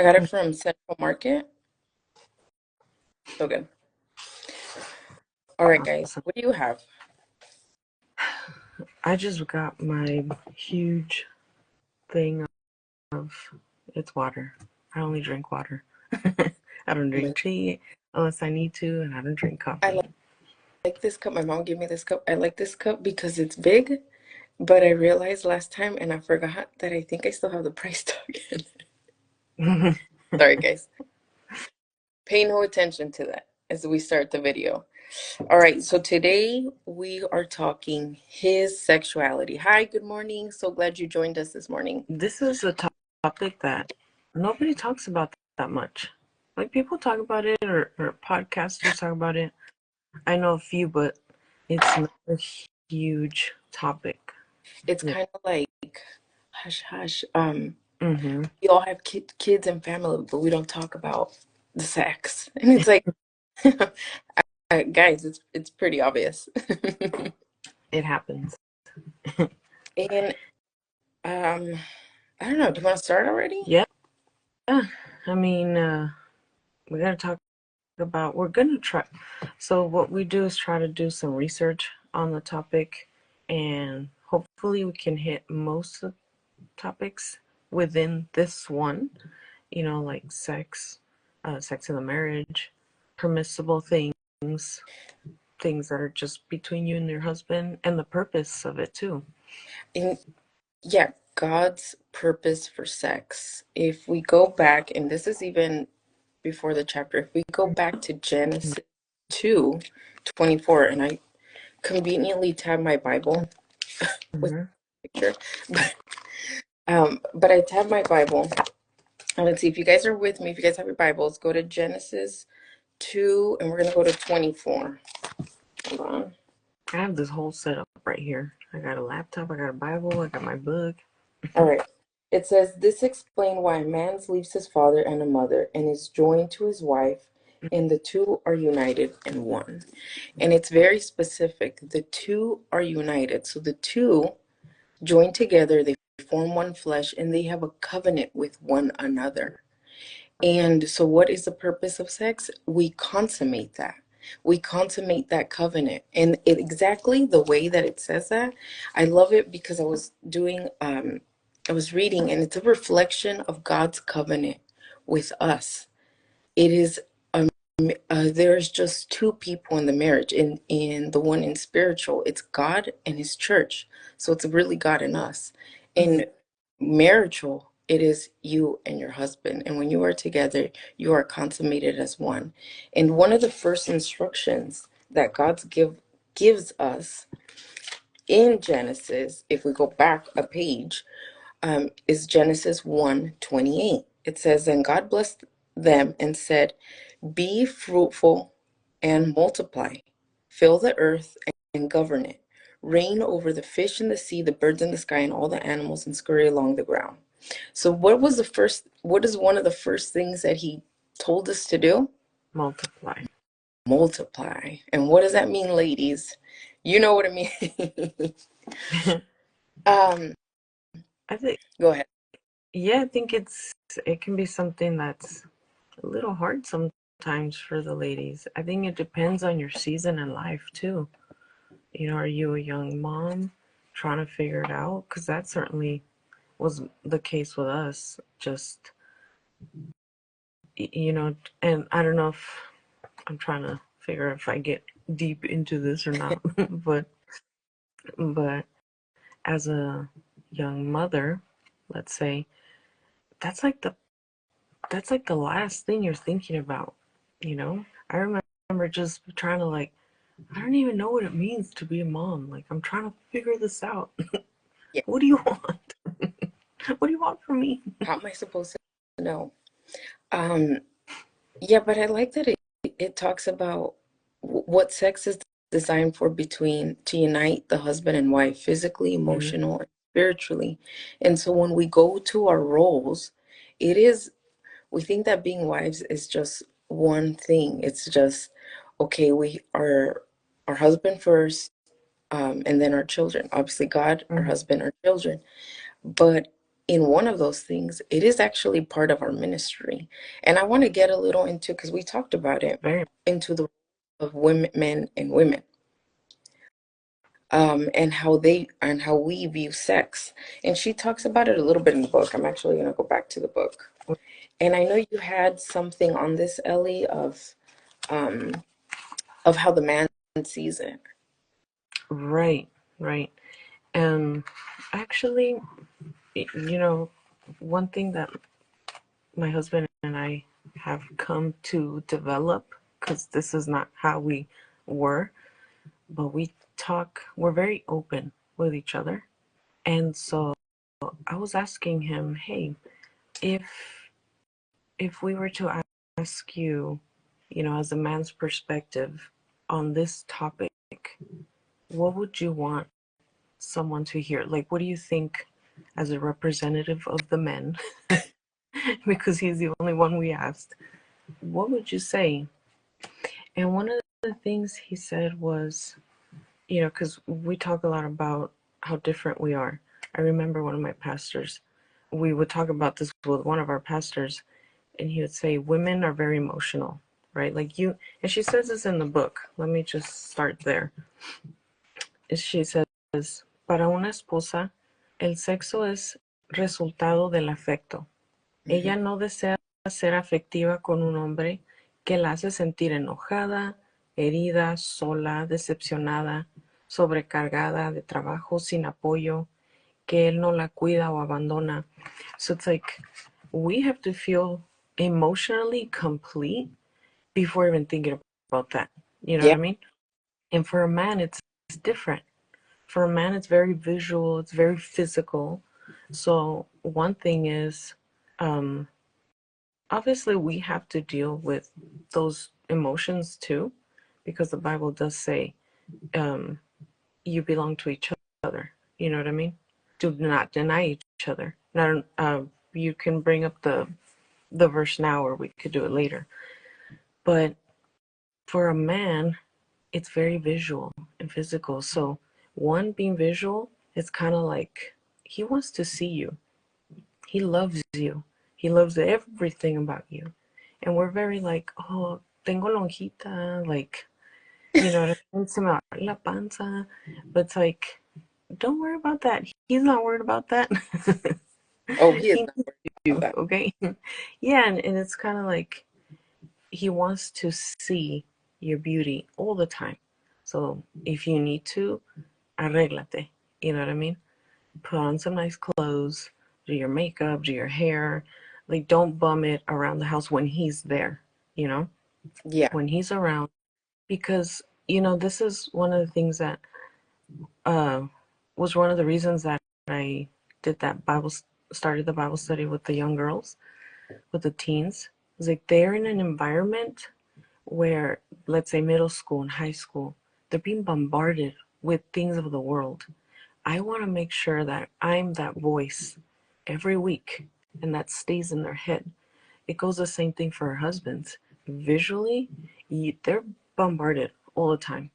I got it from Central Market. So good. All right, guys, Awesome. what do you have? I just got my huge thing of it's water. I only drink water. I don't drink tea unless I need to, and I don't drink I coffee. like this cup. My mom gave me this cup. I like this cup because it's big, but I realized last time and I forgot that I think I still have the price tag in it. Sorry, guys. Pay no attention to that as we start the video. All right, so today we are talking his sexuality. Hi, good morning. So glad you joined us this morning. This is a topic that nobody talks about that much. Like people talk about it, or podcasters talk about it. I know a few, but it's not a huge topic. It's Yeah. kind of like hush hush. Mm-hmm. We all have kids and family, but we don't talk about the sex. And it's like, guys, it's pretty obvious. It happens. And I don't know. Do you want to start already? Yeah. I mean, we gotta talk about. We're gonna try. So what we do is try to do some research on the topic, and hopefully we can hit most of the topics within this one. Like sex, sex in the marriage, permissible things, things that are just between you and your husband, and the purpose of it too. And yeah, God's purpose for sex. If we go back, and this is even before the chapter, if we go back to Genesis 2:24, and I conveniently tabbed my Bible with Mm-hmm. a picture, but I tabbed my Bible. And let's see if you guys are with me. If you guys have your Bibles, go to Genesis 2, and we're going to go to 24. Hold on. I have this whole setup right here. I got a laptop, I got a Bible, I got my book. All right. It says, this explains why a man leaves his father and a mother and is joined to his wife, and the two are united in one. And it's very specific. The two are united. So the two join together, they form one flesh, and they have a covenant with one another. And so, what is the purpose of sex? We consummate that. We consummate that covenant. And exactly the way that it says that, I love it because I was reading, and it's a reflection of God's covenant with us. It is, there's just two people in the marriage, in the one in spiritual, it's God and his church. So it's really God and us. In marital, it is you and your husband. And when you are together, you are consummated as one. And one of the first instructions that gives us in Genesis, if we go back a page, is Genesis 1:28. It says, and God blessed them and said, be fruitful and multiply, fill the earth and govern it. Reign over the fish in the sea, the birds in the sky, and all the animals, and scurry along the ground. So what is one of the first things that he told us to do? Multiply. Multiply. And what does that mean, ladies? You know what it means. um, I think, Go ahead. yeah, I think it can be something that's a little hard sometimes for the ladies. I think it depends on your season in life too. Are you a young mom trying to figure it out? Because that certainly was the case with us. Just, and I don't know if I'm trying to figure if I get deep into this or not, but as a young mother, let's say, that's like the that's like the last thing you're thinking about, I remember just trying to I don't even know what it means to be a mom. Like I'm trying to figure this out. Yeah. What do you want? What do you want from me? How am I supposed to know? Um, yeah, but I like that it talks about what sex is designed for, between to unite the husband and wife physically, Mm-hmm. emotional, and spiritually. And so when we go to our roles, it is we think that being wives is just one thing. It's just okay, we are our husband first, and then our children. Obviously God, our Mm-hmm. husband, our children. But in one of those things, it is actually part of our ministry. And I want to get a little into, because we talked about it, Very. into the of women, men and women, and how we view sex. And she talks about it a little bit in the book. I'm actually going to go back to the book. And I know you had something on this, Ellie, um, of how the man sees it. Right, right. And actually, one thing that my husband and I have come to develop, because this is not how we were, but we're very open with each other. And so I was asking him, hey, if we were to ask you, as a man's perspective on this topic, what would you want someone to hear? Like, what do you think as a representative of the men? Because he's the only one we asked. What would you say? And one of the things he said was, because we talk a lot about how different we are. I remember one of my pastors, we would talk about this with one of our pastors, and he would say, women are very emotional, right? Like you, and she says this in the book. Let me just start there. She says, para una esposa, el sexo es resultado del afecto. Ella no desea ser afectiva con un hombre que la hace sentir enojada, herida, sola, decepcionada, sobrecargada de trabajo, sin apoyo, que él no la cuida o abandona. So it's like we have to feel emotionally complete before even thinking about that. You know what Yeah, I mean? And for a man, it's different. For a man, it's very visual, it's very physical. So one thing is, um, obviously we have to deal with those emotions too, because the Bible does say, um, you belong to each other. You know what I mean? Do not deny each other. Now, you can bring up the verse now, or we could do it later. But for a man, it's very visual and physical. So one being visual, it's kind of like he wants to see you. He loves you. He loves everything about you. And we're very like, oh, tengo lonjita, like, what I mean? Se me va la panza. But it's like, don't worry about that. He's not worried about that. oh, he is He not needs worried you, about okay? Yeah, and it's kind of like he wants to see your beauty all the time. So if you need to, arréglate. You know what I mean? Put on some nice clothes, do your makeup, do your hair. Like, don't bum it around the house when he's there, you know? that. Yeah, When he's around. Because, this is one of the things that uh, was one of the reasons that I did that started the Bible study with the young girls, with the teens. It's like they're in an environment where, let's say, middle school and high school, they're being bombarded with things of the world. I want to make sure that I'm that voice every week and that stays in their head. It goes the same thing for our husbands. Visually, they're bombarded all the time,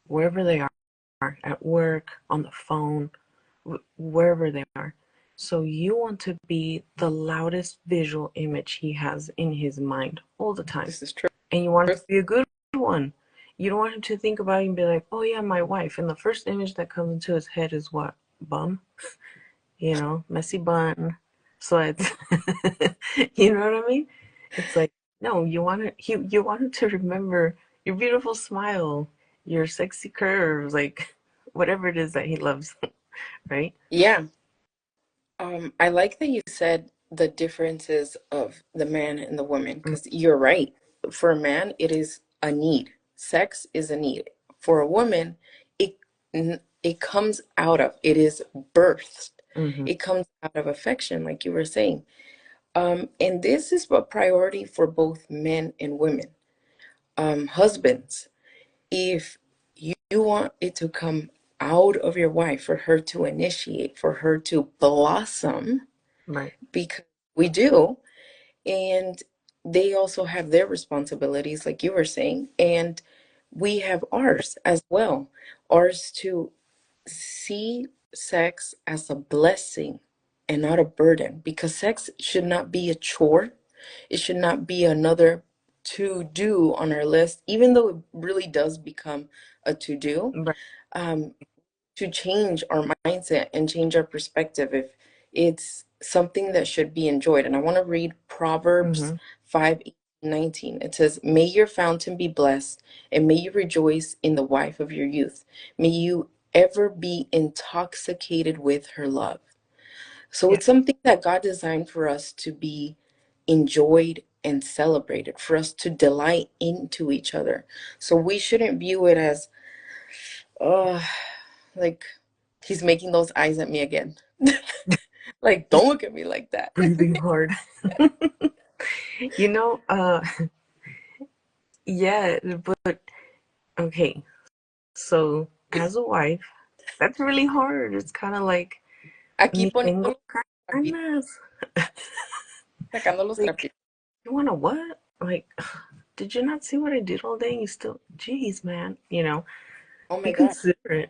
wherever they are, at work, on the phone, wherever they are. So you want to be the loudest visual image he has in his mind all the time. this is true. And you want it to be a good one. You don't want him to think about it and be like, oh yeah, my wife. And the first image that comes into his head is what? Bum? Messy bun. So it's, you know what I mean? It's like, no, you want him to remember your beautiful smile, your sexy curves, like whatever it is that he loves, right? Yeah. I like that you said the differences of the man and the woman, because you're right. For a man, it is a need. Sex is a need. For a woman, it it comes out of, it is birthed. Mm-hmm. It comes out of affection, like you were saying. And this is a priority for both men and women. Husbands, if you want it to come out of your wife, for her to initiate, for her to blossom, Right. because we do, and they also have their responsibilities, like you were saying, and we have ours as well. Ours to see sex as a blessing and not a burden, because sex should not be a chore. It should not be another to do on our list, even though it really does become a to do. Right. Um, to change our mindset and change our perspective if it's something that should be enjoyed. And I want to read Proverbs Mm-hmm. 5:19. It says, "May your fountain be blessed, and may you rejoice in the wife of your youth. May you ever be intoxicated with her love." So Yeah. it's something that God designed for us to be enjoyed and celebrated, for us to delight into each other. So we shouldn't view it as, oh, like he's making those eyes at me again. Like, don't look at me like that. Breathing hard. You know, yeah, but okay. So as a wife, that's really hard. It's kind of like Aquí me poniendo tengo los trapitos, ganas. sacando los Like, trapitos. you want to what? Like, did you not see what I did all day? You still, jeez, man. Oh Be my God. considerate.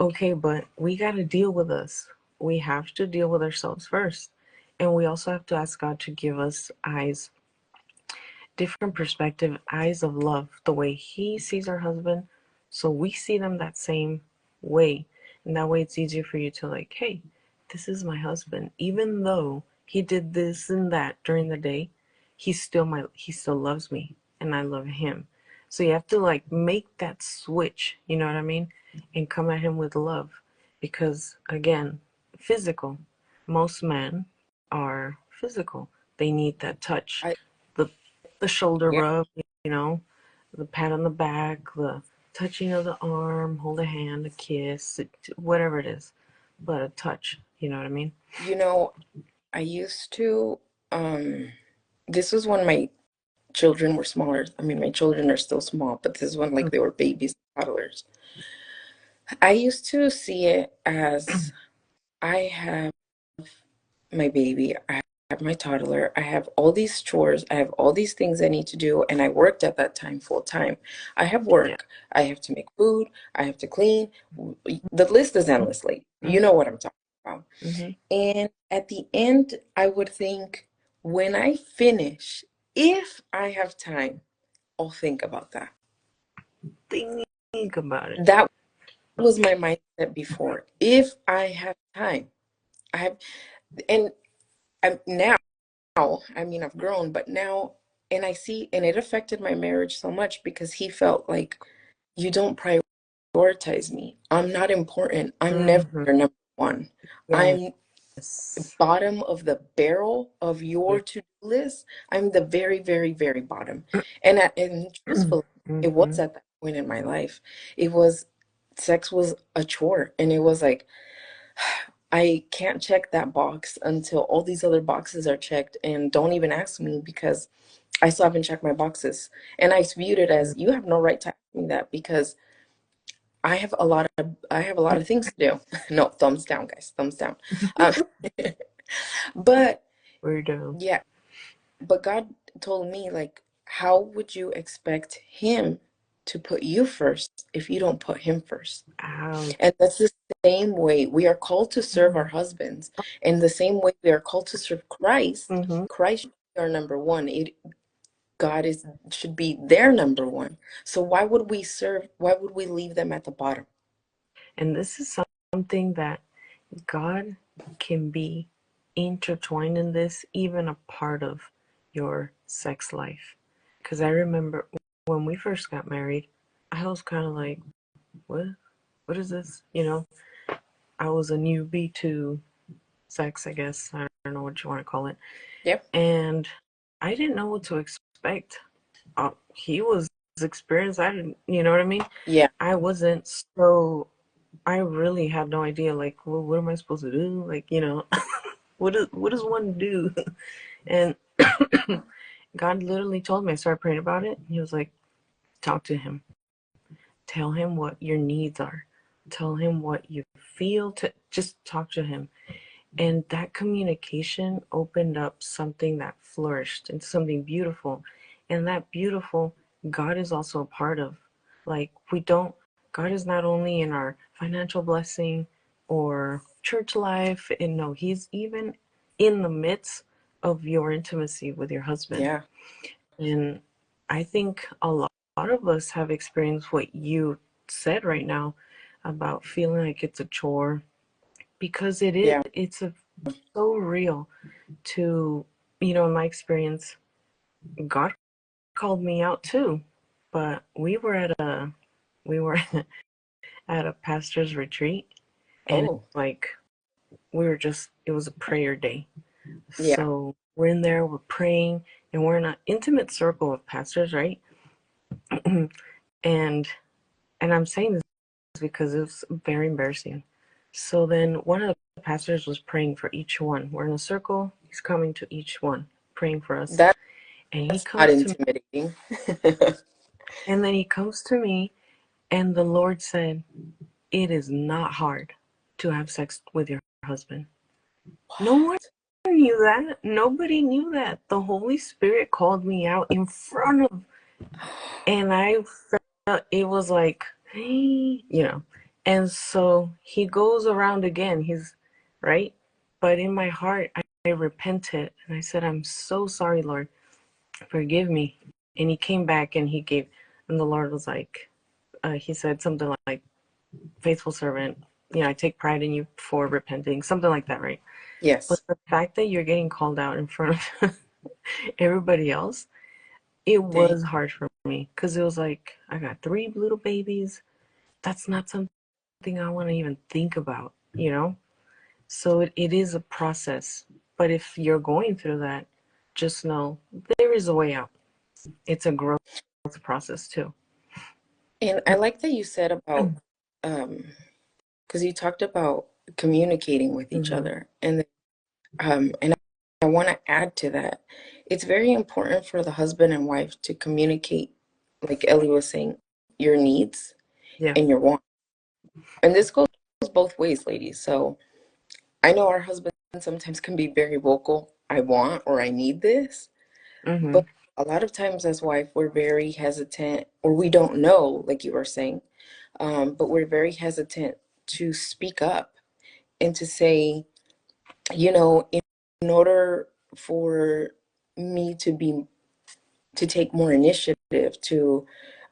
Okay, but we got to deal with us. We have to deal with ourselves first. And we also have to ask God to give us eyes, different perspective, eyes of love, the way He sees our husband. So we see them that same way. And that way it's easier for you to, like, hey, this is my husband. Even though he did this and that during the day, he still loves me and I love him. So you have to like make that switch, you know what I mean? And come at him with love. Because again, physical. Most men are physical. They need that touch. I The the shoulder Yeah. rub, you know, the pat on the back, the touching of the arm, hold a hand, a kiss, whatever it is, but a touch. You know what I mean? You know, I used to, um, this was when my children were smaller. I mean, my children are still small, but this is when like they were babies, toddlers. I used to see it as I have my baby, I have my toddler, I have all these chores, I have all these things I need to do, and I worked at that time full time. I have Yeah. work, I have to make food, I have to clean. The list is endless, like you Mm-hmm. know what I'm talking about. Mm-hmm. And at the end, I would think, when I finish, if I have time, I'll think about that. Think about it. That was my mindset before. If I have time, I have, and now, I mean, I've grown, but now, and I see, and it affected my marriage so much because he felt like, you don't prioritize me. I'm not important. I'm never Mm-hmm. your number one. I'm Yes. bottom of the barrel of Yeah. your to-do list. I'm the very, very, very bottom. And truthfully, it Mm-hmm. was at that point in my life. It was, sex was a chore, and it was like, I can't check that box until all these other boxes are checked, and don't even ask me because I still haven't checked my boxes. And I viewed it as, you have no right to ask me that because I have a lot of things to do. No, thumbs down, guys, thumbs down. Um, but Weirdo. yeah, but God told me, like, how would you expect him to put you first if you don't put him first? Ouch. And that's the same way we are called to serve our husbands. And the same way we are called to serve Christ, Mm-hmm. Christ should be our number one. God is should be their number one. So why would we leave them at the bottom? And this is something that God can be intertwined in this, even a part of your sex life. Because I remember when we first got married, I was kind of like, what? What is this? I was a newbie to sex, I guess. I don't know what you want to call it. Yep. And I didn't know what to expect. He was experienced. I didn't, you know what I mean? Yeah. I wasn't so, I really had no idea, like, well, what am I supposed to do? Like, what does one do? And God literally told me, I started praying about it. He was like, talk to him. Tell him what your needs are. Tell him what you feel to just talk to him. And that communication opened up something that flourished into something beautiful. And that beautiful, God is also a part of. Like, God is not only in our financial blessing or church life, and no, he's even in the midst of your intimacy with your husband. Yeah. And I think a lot of us have experienced what you said right now about feeling like it's a chore, because it is. Yeah. It's so real to, in my experience, God called me out too. But we were at a pastor's retreat, and Oh, like we were just it was a prayer day. yeah. So we're in there, we're praying, and we're in an intimate circle of pastors, right? and and I'm saying this because it was very embarrassing. So then one of the pastors was praying for each one. We're in a circle, he's coming to each one, praying for us. That's And he not comes to me, intimidating. and then he comes to me, and the Lord said, "It is not hard to have sex with your husband." No one What? knew that. Nobody knew that. The Holy Spirit called me out in front of, and I felt it was like, hey. And so he goes around again. He's right. But in my heart, I repented and I said, "I'm so sorry, Lord. Forgive me." And he came back and and the Lord was like, he said something like, "Faithful servant, I take pride in you for repenting," something like that, right? But Yes. the fact that you're getting called out in front of everybody else, it Dang. was hard for me, because it was like, I got three little babies. That's not something I want to even think about. So it is a process. But if you're going through that, just know there is a way out. It's a growth process too. And I like that you said about, um, because you talked about communicating with each Mm-hmm. other, and I want to add to that. It's very important for the husband and wife to communicate, like Ellie was saying, your needs Yeah. and your wants. And this goes both ways, ladies. So I know our husbands sometimes can be very vocal. I want or I need this. Mm-hmm. But a lot of times as wife, we're very hesitant, or we don't know, like you were saying, but we're very hesitant to speak up and to say, in order for me to take more initiative,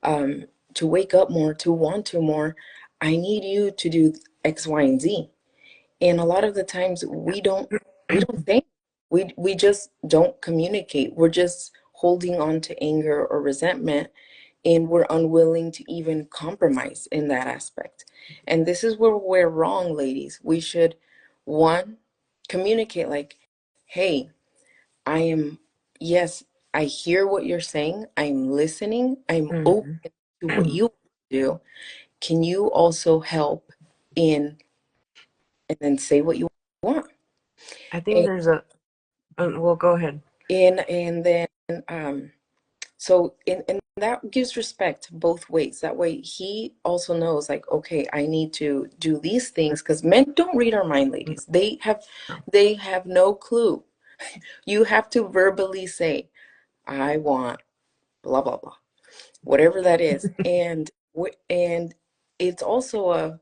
um, to wake up more, to want to more, I need you to do X, Y, and Z. And a lot of the times we don't think, we just don't communicate. We're just holding on to anger or resentment, and we're unwilling to even compromise in that aspect. And this is where we're wrong, ladies. We should, one, communicate like, hey, I am, yes, I hear what you're saying. I'm listening. I'm open to what Mm-hmm. you do. Can you also help in, and then say what you want? I think there's a, well, go ahead. And then so and that gives respect both ways. That way he also knows, like, okay, I need to do these things, because men don't read our mind, ladies. They have no clue. You have to verbally say, I want blah blah blah, whatever that is. And it's also a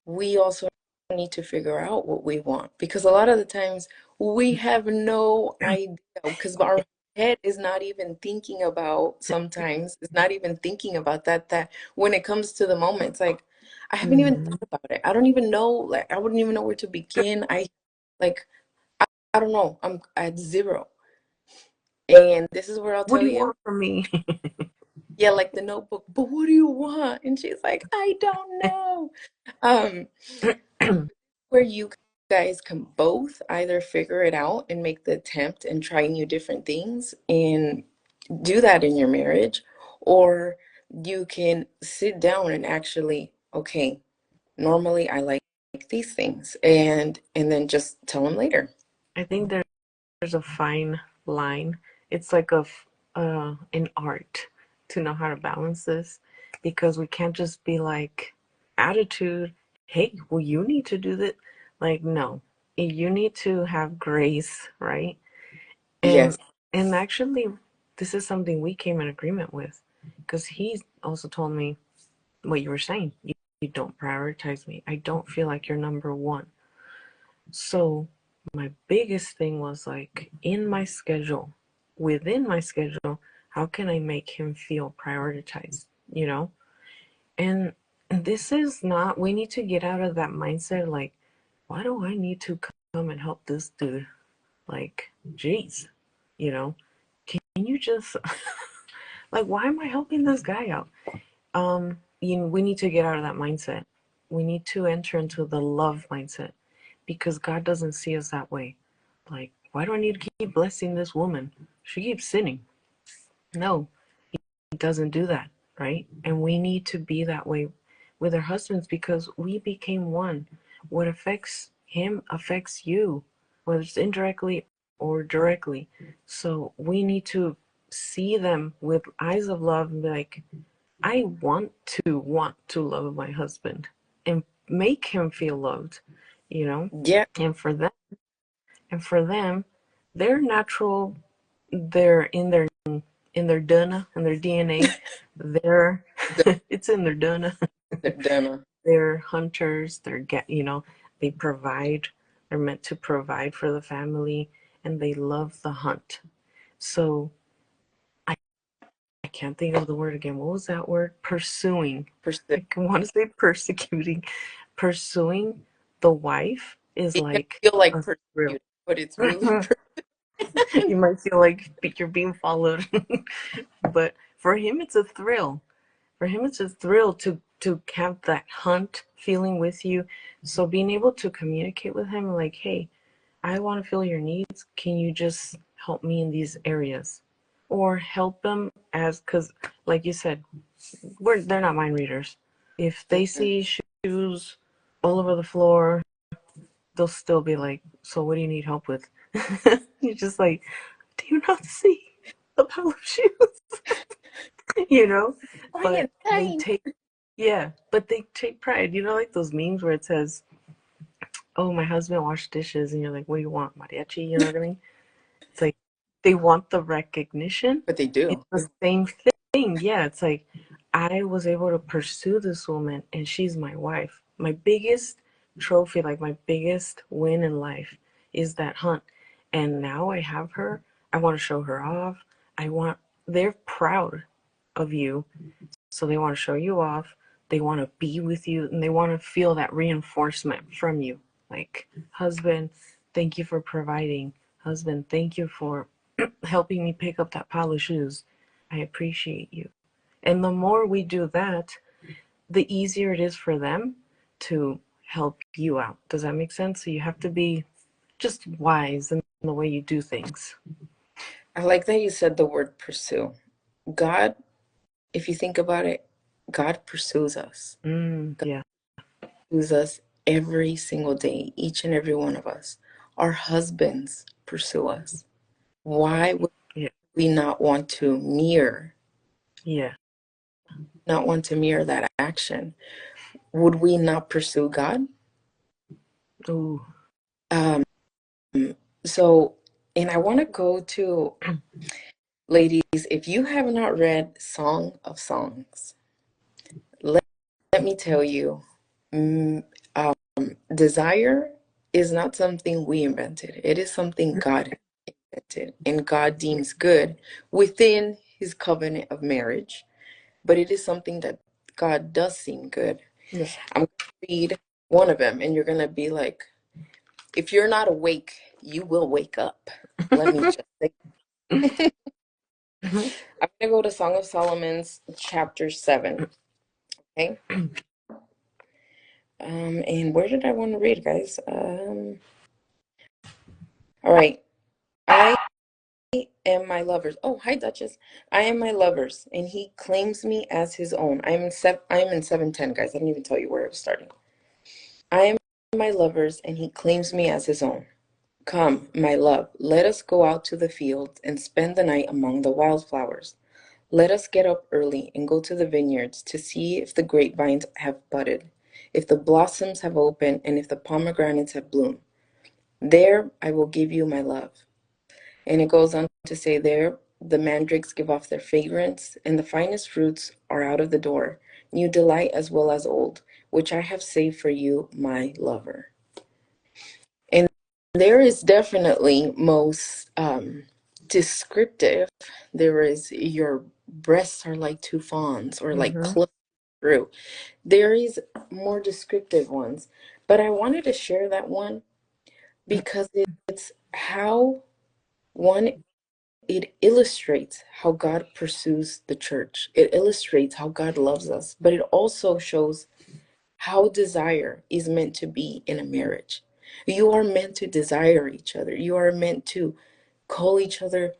we also need to figure out what we want, because a lot of the times we have no idea, because our head is not even thinking about, sometimes it's not even thinking about that when it comes to the moment, it's like, I haven't even Mm-hmm. thought about it. I don't even know, like, I wouldn't even know where to begin. Like, I don't know, I'm at zero. And this is where I'll What tell do you you, want from me? yeah, like the Notebook, but what do you want? And she's like, I don't know. um where you guys can both either figure it out and make the attempt and try new different things and do that in your marriage, or you can sit down and actually, okay, normally I like these things, and then just tell them later. I think there's a fine line. It's like an art to know how to balance this, because we can't just be like, attitude, hey, well, you need to do that. Like, no, you need to have grace, right? And Yes. and actually, this is something we came in agreement with, because he also told me what you were saying. You don't prioritize me. I don't feel like you're number one. So my biggest thing was like in my schedule, within my schedule, how can I make him feel prioritized, you know? And this is not, we need to get out of that mindset like, why do I need to come and help this dude? Like, jeez, you know, can you just, like, why am I helping this guy out? We need to get out of that mindset. We need to enter into the love mindset because God doesn't see us that way. Like, why do I need to keep blessing this woman? She keeps sinning. No, He doesn't do that, right? And we need to be that way with our husbands because we became one. What affects him affects you, whether it's indirectly or directly. So we need to see them with eyes of love and be like, I want to love my husband and make him feel loved, you know? Yeah. And for them, their natural, they're in their DNA. They're The, it's in their DNA. the dinner. They're hunters. They provide. They're meant to provide for the family, and they love the hunt. So I I can't think of the word again. What was that word? Pursuing. Pursue. I want to say persecuting. Pursuing the wife is It can like feel like a thrill. persecuted, but it's really You might feel like you're being followed, but for him, it's a thrill. For him, it's a thrill to have that hunt feeling with you. So being able to communicate with him, like, hey, I want to feel your needs. Can you just help me in these areas, or help them as because, like you said, they're not mind readers. If they Mhm. see shoes all over the floor, they'll still be like, "So what do you need help with?" You're just like, "Do you not see a pile of shoes?" you know. I But am they dying. take, yeah, but they take pride. You know, like those memes where it says, "Oh, my husband washed dishes," and you're like, "What do you want, mariachi?" You know what I mean? It's like they want the recognition. But they It's do. the same thing. Yeah, it's like I was able to pursue this woman and she's my wife. My biggest trophy, like my biggest win in life is that hunt. And now I have her. I want to show her off. They're proud of you. So they want to show you off. They want to be with you and they want to feel that reinforcement from you. Like, husband, thank you for providing. Husband, thank you for helping me pick up that pile of shoes. I appreciate you. And the more we do that, the easier it is for them to help you out. Does that make sense? So you have to be just wise in the way you do things. I like that you said the word pursue. God, if you think about it, God pursues us. God Yeah, pursues us every single day, each and every one of us. Our husbands pursue us. Why would yeah, we yeah. not want to mirror that action? Would we not pursue God? Ooh, Um, so, and I want to go to, ladies, if you have not read Song of Songs, let, let me tell you, mm, um, desire is not something we invented. It is something God invented and God deems good within his covenant of marriage, but it is something that God does seem good. yes. I'm going to read one of them, and you're going to be like, if you're not awake, you will wake up. Let me just say. I'm going to go to Song of Solomon's chapter 7. Okay. And where did I want to read, guys? All right. I am my lover's. Oh, hi, Duchess. I am my lover's, and he claims me as his own. I am in 710, guys. I didn't even tell you where I was starting. I am my lover's, and he claims me as his own. Come, my love, let us go out to the fields and spend the night among the wildflowers. Let us get up early and go to the vineyards to see if the grapevines have budded, if the blossoms have opened, and if the pomegranates have bloomed. There I will give you my love. And it goes on to say, there the mandrakes give off their fragrance, and the finest fruits are out of the door, new delight as well as old, which I have saved for you, my lover. And There is definitely most descriptive. There is your breasts are like two fawns or like Mm-hmm. close through. There is more descriptive ones, but I wanted to share that one because it's how one it illustrates how God pursues the church. It illustrates how God loves us, but it also shows how desire is meant to be in a marriage. You are meant to desire each other. You are meant to call each other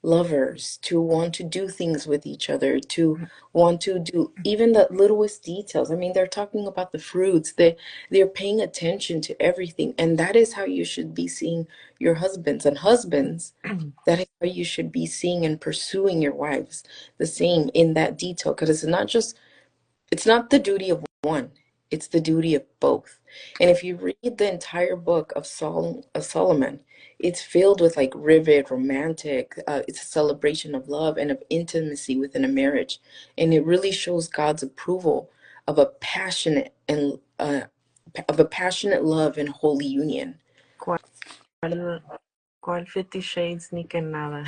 lovers, to want to do things with each other, to want to do even the littlest details. I mean, they're talking about the fruits. They're paying attention to everything. And that is how you should be seeing your husbands. And husbands, that is how you should be seeing and pursuing your wives, the same in that detail. Because it's not the duty of one, it's the duty of both. And if you read the entire book of Solomon, it's filled with like vivid, romantic, it's a celebration of love and of intimacy within a marriage. And it really shows God's approval of a passionate and of a passionate love and holy union. ¿Cuál, cuál 50 Shades ni que nada?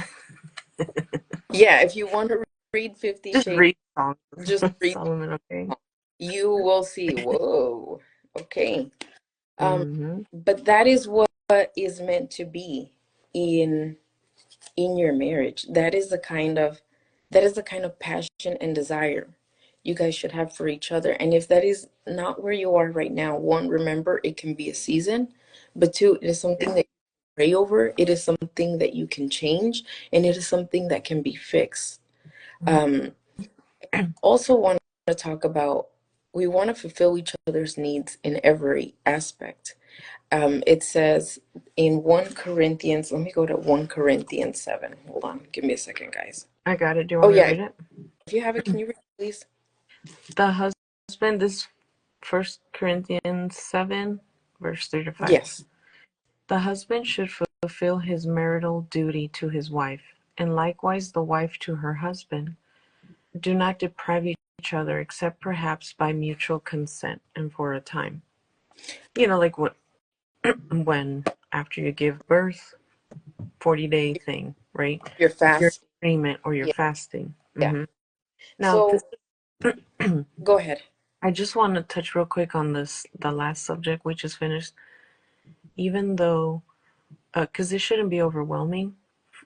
Yeah, if you want to read 50 Just Shades, read songs. just read, Solomon, okay? you will see, whoa, okay. Um, Mm-hmm. but that is what is meant to be in your marriage. That is the kind of passion and desire you guys should have for each other. And if that is not where you are right now, one, remember it can be a season, but two, it is something that you pray over. It is something that you can change, and it is something that can be fixed. Um, also want to talk about we want to fulfill each other's needs in every aspect. It says in 1 Corinthians, let me go to 1 Corinthians 7. Hold on. Give me a second, guys. I got it. Do you Oh, want me to yeah. read it? If you have it, can you read it, please? The husband, this First Corinthians 7, verse 3 to 5. Yes. The husband should fulfill his marital duty to his wife, and likewise the wife to her husband. Do not deprive each other, except perhaps by mutual consent and for a time. Like when after you give birth, 40-day thing, right? Your If you're fast. in agreement or you're Yeah. fasting. Yeah. Now, So go ahead. I just want to touch real quick on the last subject we just finished. Even though, because it shouldn't be overwhelming.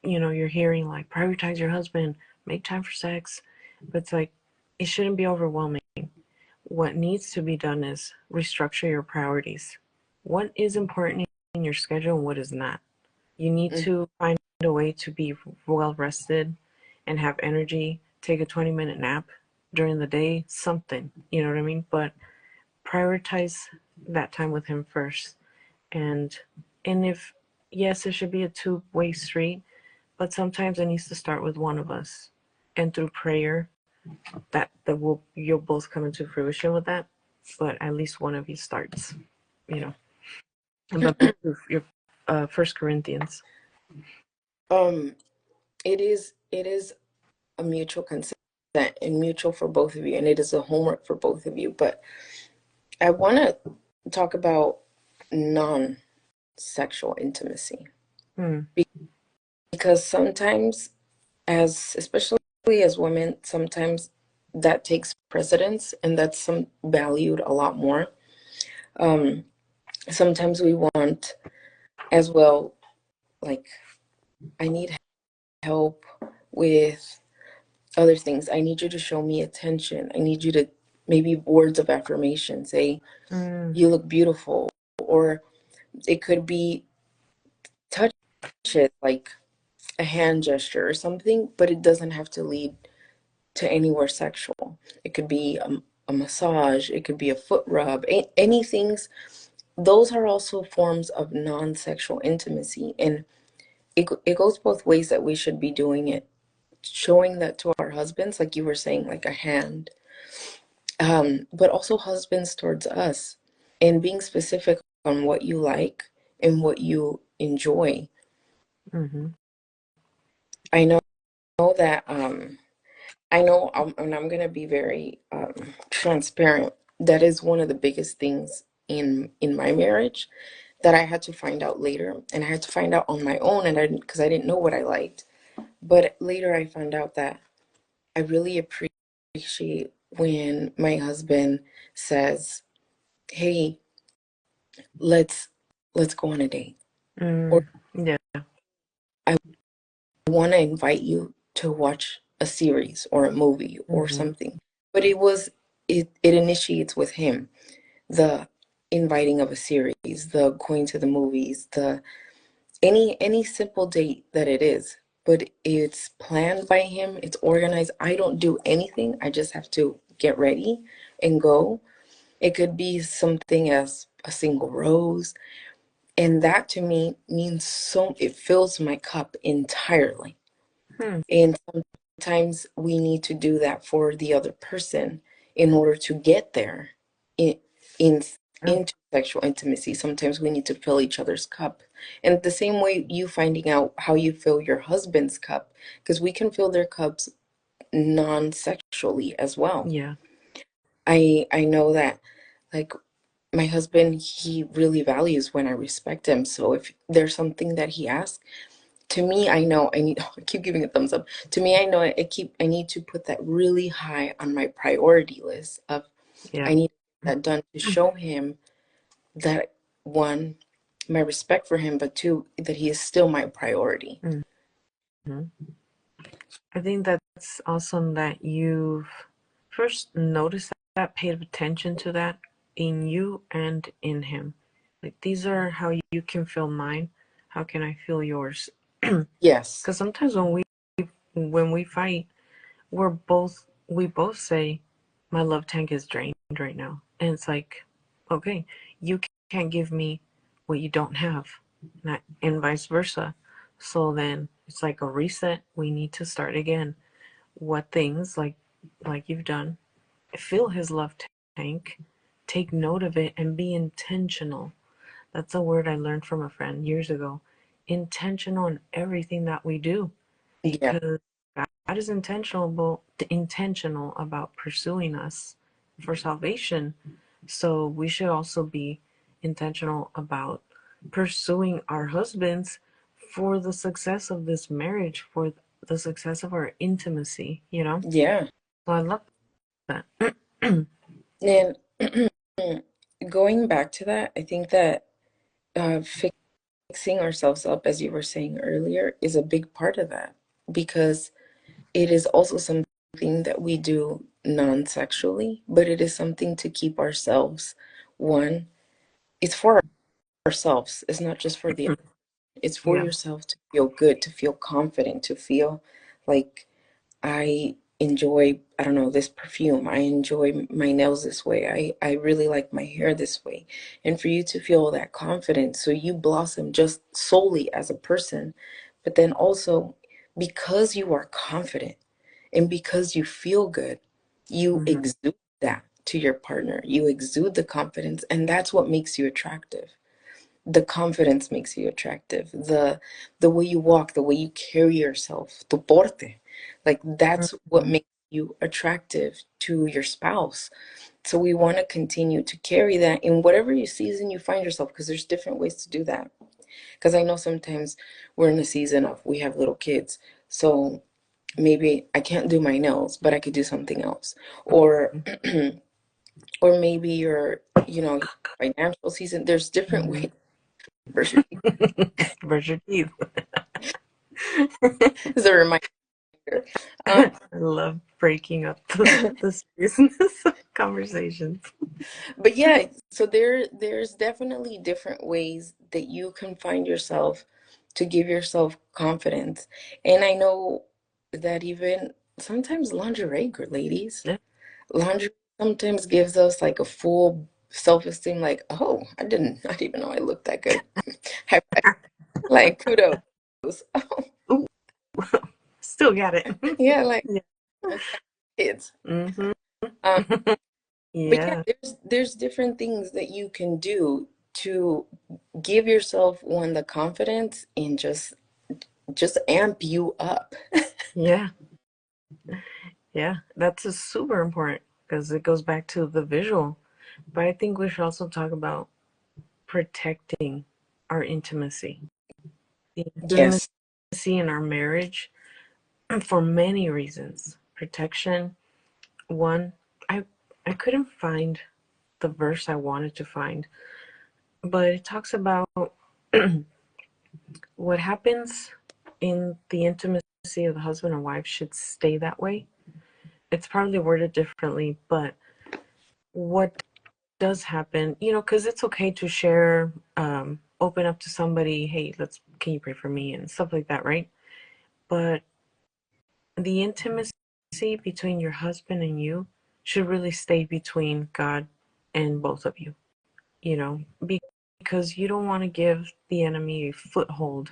You're hearing like prioritize your husband, make time for sex, but it's like it shouldn't be overwhelming. What needs to be done is restructure your priorities. What is important in your schedule and what is not. You need Mm, to find a way to be well rested and have energy. Take a 20-minute nap during the day, something, you know what I mean? But prioritize that time with him first. And if yes, it should be a two-way street, but sometimes it needs to start with one of us. And through prayer, that will you'll both come into fruition with that. But at least one of you starts, you know. But back to your First Corinthians. Um, it is a mutual consent and mutual for both of you, and it is a homework for both of you. But I want to talk about non-sexual intimacy Hmm. because sometimes, as especially as women, sometimes that takes precedence, and that's some valued a lot more. Um, Sometimes we want as well, like, I need help with other things. I need you to show me attention. I need you to maybe words of affirmation, say, Mm. you look beautiful. Or it could be touches, like a hand gesture or something, but it doesn't have to lead to anywhere sexual. It could be a massage, it could be a foot rub, anything. Those are also forms of non-sexual intimacy. And it goes both ways that we should be doing it. Showing that to our husbands, like you were saying, like a hand, but also husbands towards us, and being specific on what you like and what you enjoy. Mm-hmm. I know that I know, and I'm gonna be very transparent. That is one of the biggest things in my marriage. that I had to find out later, and I had to find out on my own, and because I didn't know what I liked. But later I found out that I really appreciate when my husband says, "Hey, let's let's go on a date," or Yeah. "I want to invite you to watch a series or a movie or Mm-hmm. something." But it initiates with him, the inviting of a series, the going to the movies, the any simple date that it is, but it's planned by him, it's organized. I don't do anything. I just have to get ready and go. It could be something as a single rose, and that to me means so, it fills my cup entirely. Hmm. And sometimes we need to do that for the other person in order to get there in, in Yeah. into sexual intimacy. Sometimes we need to fill each other's cup. And the same way, you finding out how you fill your husband's cup, because we can fill their cups non-sexually as well. Yeah. I know that, like, my husband, he really values when I respect him. So if there's something that he asks, to me, I know I need, I keep giving a thumbs up. To me, I know I need to put that really high on my priority list of, Yeah. I need that done to show him that, one, my respect for him, but two, that he is still my priority. Mm-hmm. I think that's awesome that you've first noticed that, paid attention to that in you and in him. Like, these are how you can feel mine. How can I feel yours? Yes. Because sometimes when we fight, we both say, my love tank is drained right now, and it's like, okay, you can't give me what you don't have, and vice versa. So then it's like a reset. We need to start again. What things, like you've done, fill his love tank, take note of it, and be intentional. That's a word I learned from a friend years ago. Intentional in everything that we do, Yeah. because God is intentional about pursuing us for salvation. So we should also be intentional about pursuing our husbands for the success of this marriage, for the success of our intimacy, you know? Yeah. So I love that. And going back to that, I think that fixing ourselves up, as you were saying earlier, is a big part of that, because it is also something that we do non-sexually, but it is something to keep ourselves, one, it's for ourselves. It's not just for the other. It's for Yeah. yourself to feel good, to feel confident, to feel like, I enjoy, I don't know, this perfume. I enjoy my nails this way. I really like my hair this way. And for you to feel that confidence, so you blossom just solely as a person, but then also because you are confident and because you feel good, you Mm-hmm. exude that to your partner. You exude the confidence, and that's what makes you attractive. The confidence makes you attractive. The way you walk, the way you carry yourself, tu porte, like that's what Mm-hmm. makes you attractive to your spouse. So we want to continue to carry that in whatever season you find yourself, because there's different ways to do that. Because I know sometimes we're in a season of, we have little kids, so maybe I can't do my nails, but I could do something else. Or or maybe you're, financial season. There's different Mm-hmm. ways. Brush your teeth. Brush your teeth. As a reminder. Um, I love breaking up the seriousness of conversations. but yeah, so there's definitely different ways that you can find yourself to give yourself confidence. And I know that even sometimes lingerie, ladies, Yeah. laundry sometimes gives us like a full self-esteem, like, oh, I didn't even know I looked that good. High five. Like, kudos. Ooh, still got it. Yeah, like, Yeah. kids. Mm-hmm. Um, but yeah, Yeah. there's different things that you can do to give yourself, one, the confidence, and just amp you up. Yeah. Yeah. That's a super important, because it goes back to the visual. But I think we should also talk about protecting our intimacy. The Yes. intimacy in our marriage for many reasons. Protection, one, I couldn't find the verse I wanted to find, but it talks about what happens in the intimacy of the husband and wife should stay that way. It's probably worded differently, but what does happen, because it's okay to share, open up to somebody, hey, can you pray for me and stuff like that, right? But the intimacy between your husband and you should really stay between God and both of you, you know, because you don't want to give the enemy a foothold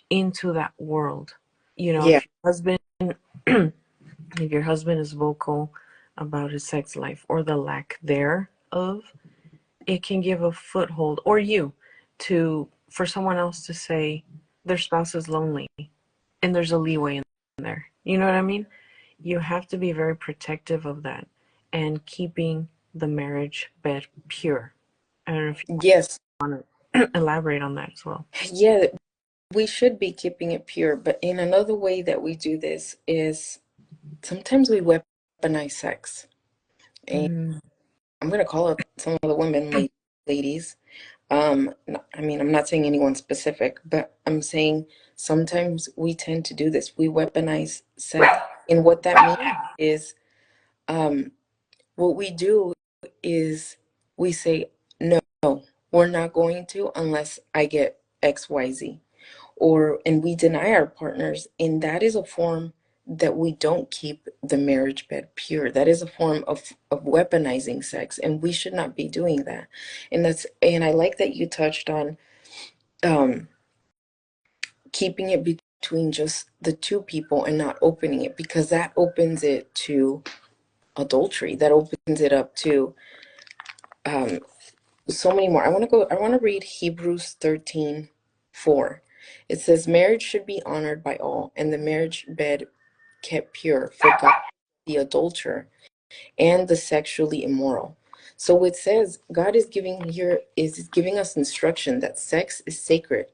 into that world. Yeah. If your husband is vocal about his sex life or the lack thereof, it can give a foothold, or you, to for someone else to say their spouse is lonely, and there's a leeway in there. You know what I mean? You have to be very protective of that and keeping the marriage bed pure. I don't know if Yes. you want to elaborate on that as well. Yeah, we should be keeping it pure, but in another way that we do this is sometimes we weaponize sex. And Mm. I'm going to call out some of the women, ladies. I mean, I'm not saying anyone specific, but I'm saying sometimes we tend to do this. We weaponize sex. And what that means is, um, what we do is we say, no, we're not going to unless I get XYZ. And we deny our partners, and that is a form that we don't keep the marriage bed pure. That is a form of weaponizing sex, and we should not be doing that. And I like that you touched on um keeping it between just the two people and not opening it, because that opens it to adultery. That opens it up to um so many more. I want to read Hebrews 13:4. It says, marriage should be honored by all, and the marriage bed kept pure for God, the adulterer, and the sexually immoral. So it says God is giving us instruction that sex is sacred,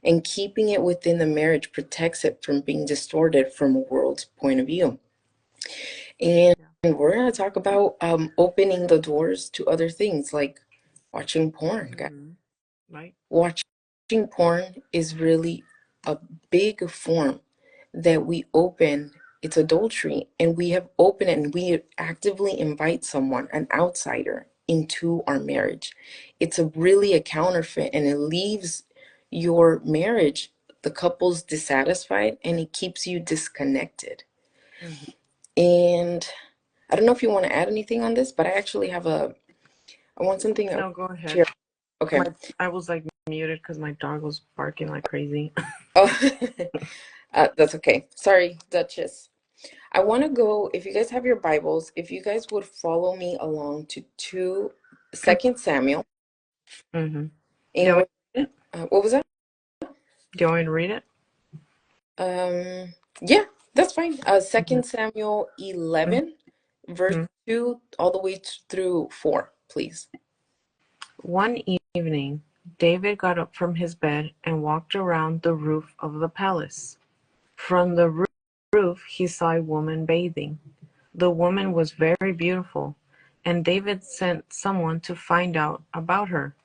and keeping it within the marriage protects it from being distorted from a world's point of view. And Yeah. we're going to talk about opening the doors to other things like watching porn, guys. Mm-hmm. Right. Watching porn is really a big form that we open. It's adultery, and we have opened it, and we actively invite someone, an outsider, into our marriage. It's really a counterfeit, and it leaves your marriage, the couple's dissatisfied, and it keeps you disconnected. Mm-hmm. And I don't know if you want to add anything on this, but I want something to No, go ahead. share. Okay. I was like muted because my dog was barking like crazy. Oh, that's okay. Sorry, Duchess. I want to go, if you guys have your Bibles, if you guys would follow me along to 2 Samuel. Mm-hmm. Do you And want me to read it? what was that? Do you want me to read it? Yeah, that's fine. Mm-hmm. 2 Samuel 11, verse Mm-hmm. 2, all the way through 4, please. One evening, David got up from his bed and walked around the roof of the palace. From the roof, he saw a woman bathing. The woman was very beautiful, and David sent someone to find out about her.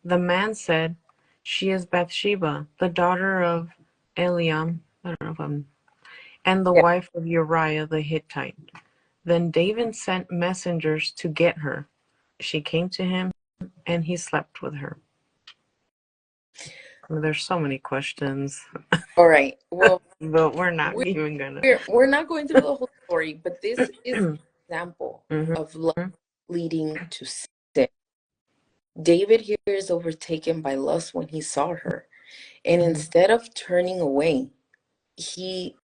The man said, "She is Bathsheba, the daughter of Eliam, I don't know if I'm, and the Yeah. wife of Uriah the Hittite." Then David sent messengers to get her. She came to him, and he slept with her. There's so many questions, All right. Well, but we're not we're, even gonna. we're not going through the whole story, but this is an example Mhm. of love leading to sin. David here is overtaken by lust when he saw her. And Mhm. instead of turning away, he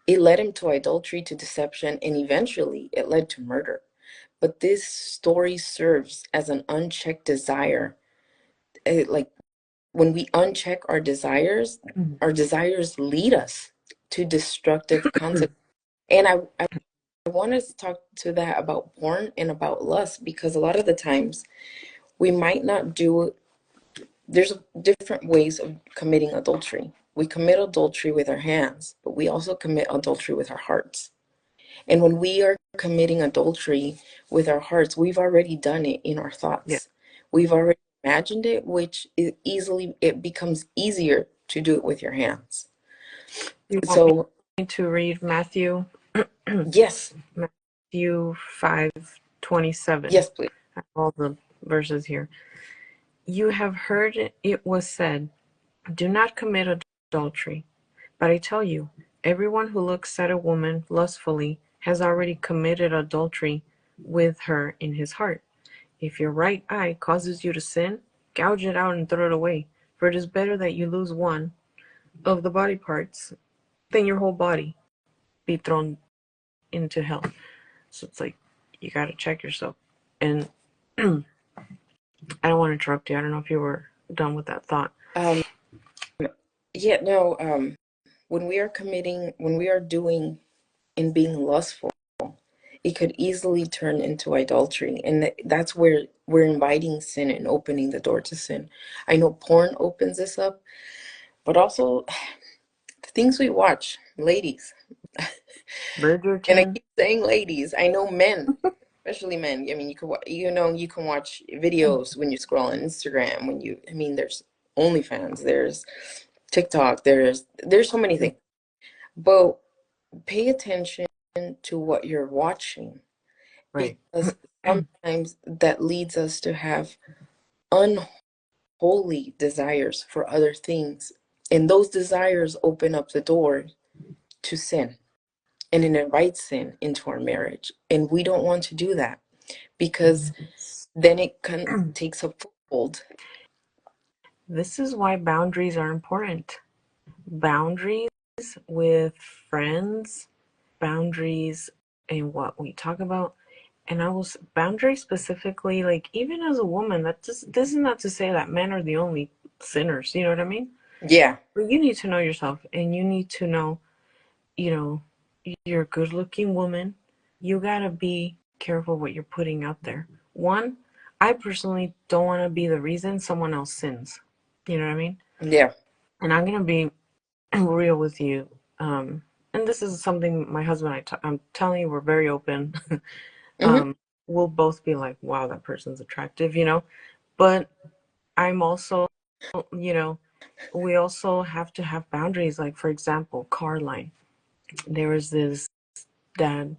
it led him to adultery, to deception, and eventually it led to murder. But this story serves as an unchecked desire. Like when we uncheck Mhm. our desires lead us to destructive consequences. And I want to talk to that about porn and about lust, because a lot of the times we might not do there's different ways of committing adultery. We commit adultery with our hands, but we also commit adultery with our hearts. And when we are committing adultery with our hearts, we've already done it in our Yeah. thoughts. We've already imagined it, which is easily, it becomes easier to do it with your hands. You want So, me to read Matthew yes, Matthew 5:27? yes, please. I have all the verses here. You have heard it was said, do not commit adultery. But I tell you, everyone who looks at a woman lustfully has already committed adultery with her in his heart. If your right eye causes you to sin, gouge it out and throw it away. For it is better that you lose one of the body parts than your whole body be thrown into hell. So it's like, you got to check yourself. And I don't want to interrupt you. I don't know if you were done with that thought. Um, yeah, no, when we are doing and being lustful, it could easily turn into idolatry. And that's where we're inviting sin and opening the door to sin. I know porn opens this up, but also the things we watch, ladies. And I Bridgerton. keep saying ladies. I know men, especially men. I mean, you can watch videos when you scroll on Instagram. I mean, there's OnlyFans, there's TikTok, there's so many things. But pay attention to what you're watching, Right. because sometimes that leads us to have unholy desires for other things. And those desires open up the door to sin, and it invites sin into our marriage. And we don't want to do that, because then takes a foothold. This is why boundaries are important. Boundaries with friends, boundaries in what we talk about. And I was boundaries specifically, like even as a woman, that just this is not to say that men are the only sinners, you know what I mean? Yeah, But you need to know yourself and you need to know, you know, you're a good looking woman. You gotta be careful what you're putting out there. One, I personally don't want to be the reason someone else sins. You know what I mean? yeah. And I'm gonna be real with you. And this is something my husband and I'm telling you, we're very open. Hmm. We'll both be like, wow, that person's attractive, you know? But I'm also, you know, we also have to have boundaries. Like, for example, car line. There was this dad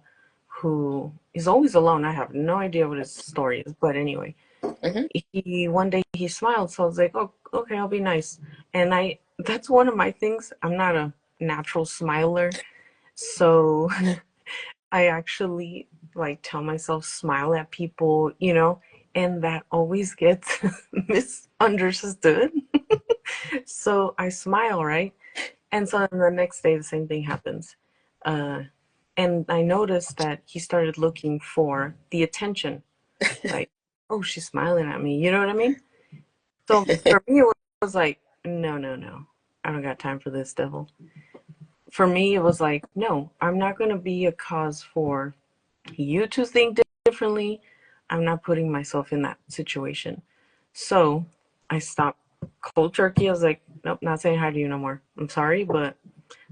who is always alone. I have no idea what his story is, but anyway, Hmm. he one day he smiled, so I was like, oh, okay, I'll be nice. And that's one of my things. I'm not a natural smiler, so I actually like tell myself smile at people, you know, and that always gets misunderstood. So I smile, right? And so then the next day the same thing happens. Uh, and I noticed that he started looking for the attention, like, oh, she's smiling at me. You know what I mean? So for me, it was like, no, no, no. I don't got time for this, devil. For me, it was like, no, I'm not going to be a cause for you to think differently. I'm not putting myself in that situation. So I stopped cold turkey. I was like, nope, not saying hi to you no more. I'm sorry, but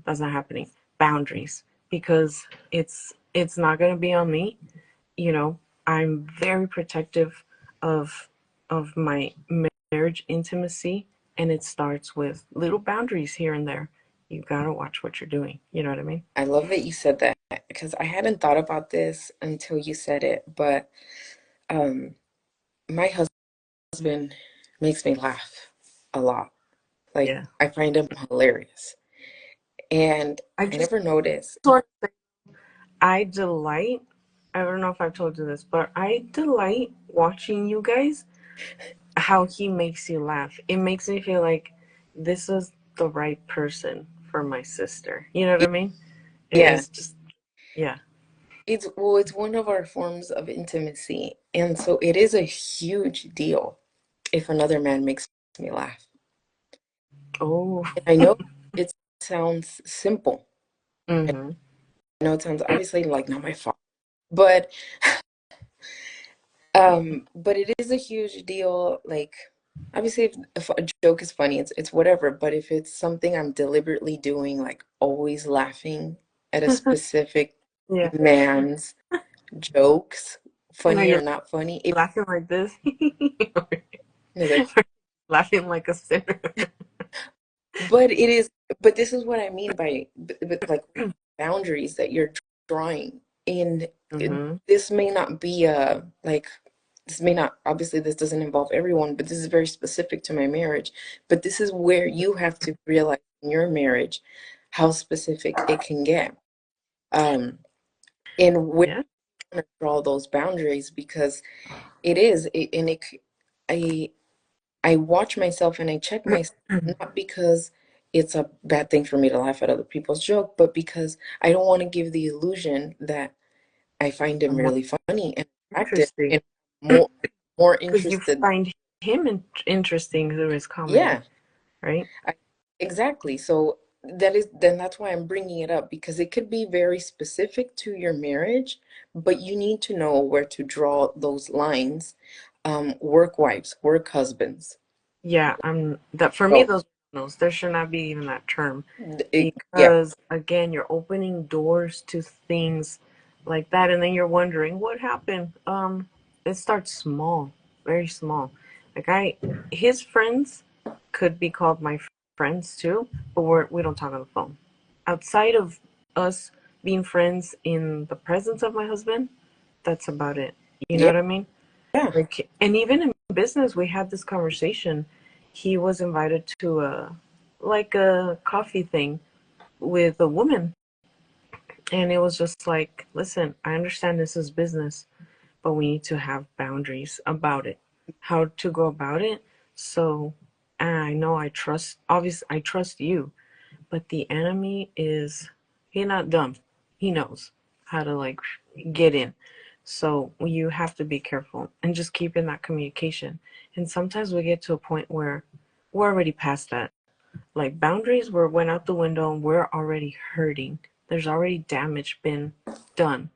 that's not happening. Boundaries, because it's not going to be on me. You know, I'm very protective of my marriage intimacy, and it starts with little boundaries here and there. You gotta watch what you're doing. You know what I mean? I love that you said that, because I hadn't thought about this until you said it. But um, my husband makes me laugh a lot. Like, Yeah. I find him hilarious. And I I just never noticed. sort of I delight. I don't know if I've told you this, but I delight watching you guys. How he makes you laugh. It makes me feel like this is the right person for my sister. You know what I mean? Yeah, It's just yeah. it's one of our forms of intimacy. And so it is a huge deal if another man makes me laugh. Oh. And I know it sounds simple. I Mm-hmm. know it sounds obviously like not my fault. But but it is a huge deal. Like, Obviously, if a joke is funny, it's whatever. But if it's something I'm deliberately doing, like always laughing at a specific Yeah. man's jokes, No, funny or you're not funny, if laughing like this. no, like, Laughing like a sinner. but it is, but this is what I mean by like boundaries that you're drawing in. Mm-hmm. This may not be like this may not, obviously this doesn't involve everyone, but this is very specific to my marriage. But this is where you have to realize in your marriage how specific it can get. Um, and where Yeah. to draw those boundaries because it is, and I I watch myself and I check myself not because it's a bad thing for me to laugh at other people's joke, but because I don't want to give the illusion that I find him I'm more really funny and attractive interesting and more more because you interested. find him interesting through his comedy, Yeah, right? I, exactly. So that's why I'm bringing it up because it could be very specific to your marriage, but you need to know where to draw those lines. Work wives, work husbands. Yeah, I'm that for me So, those there should not be even that term yeah, because again you're opening doors to things like that and then you're wondering what happened. It starts small, very small. Like I his friends could be called my friends too, but we don't talk on the phone. Outside of us being friends in the presence of my husband, that's about it. You know yeah, what I mean? yeah, Like, and even in business, we had this conversation. He was invited to like a coffee thing with a woman, and it was just like, listen, I understand this is business, but we need to have boundaries about it, how to go about it. So, I know obviously, I trust you, but the enemy is, he's not dumb. He knows how to like get in. So you have to be careful and just keep in that communication. And sometimes we get to a point where we're already past that. Like boundaries were went out the window and we're already hurting. There's already damage been done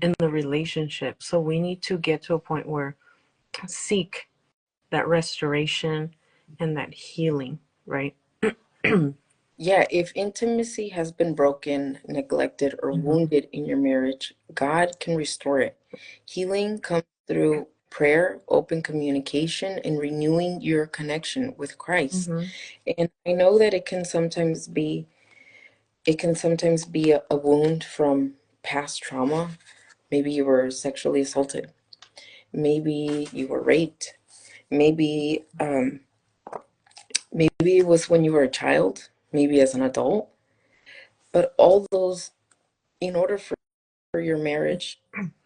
in the relationship. So we need to get to a point where seek that restoration and that healing, right? yeah. If intimacy has been broken, neglected, or Mm-hmm. wounded in your marriage, God can restore it. Healing comes through prayer, open communication, and renewing your connection with Christ. Mm-hmm. And I know that it can sometimes be a wound from past trauma. Maybe you were sexually assaulted. Maybe you were raped. Maybe maybe it was when you were a child, maybe as an adult. But all those, in order for your marriage,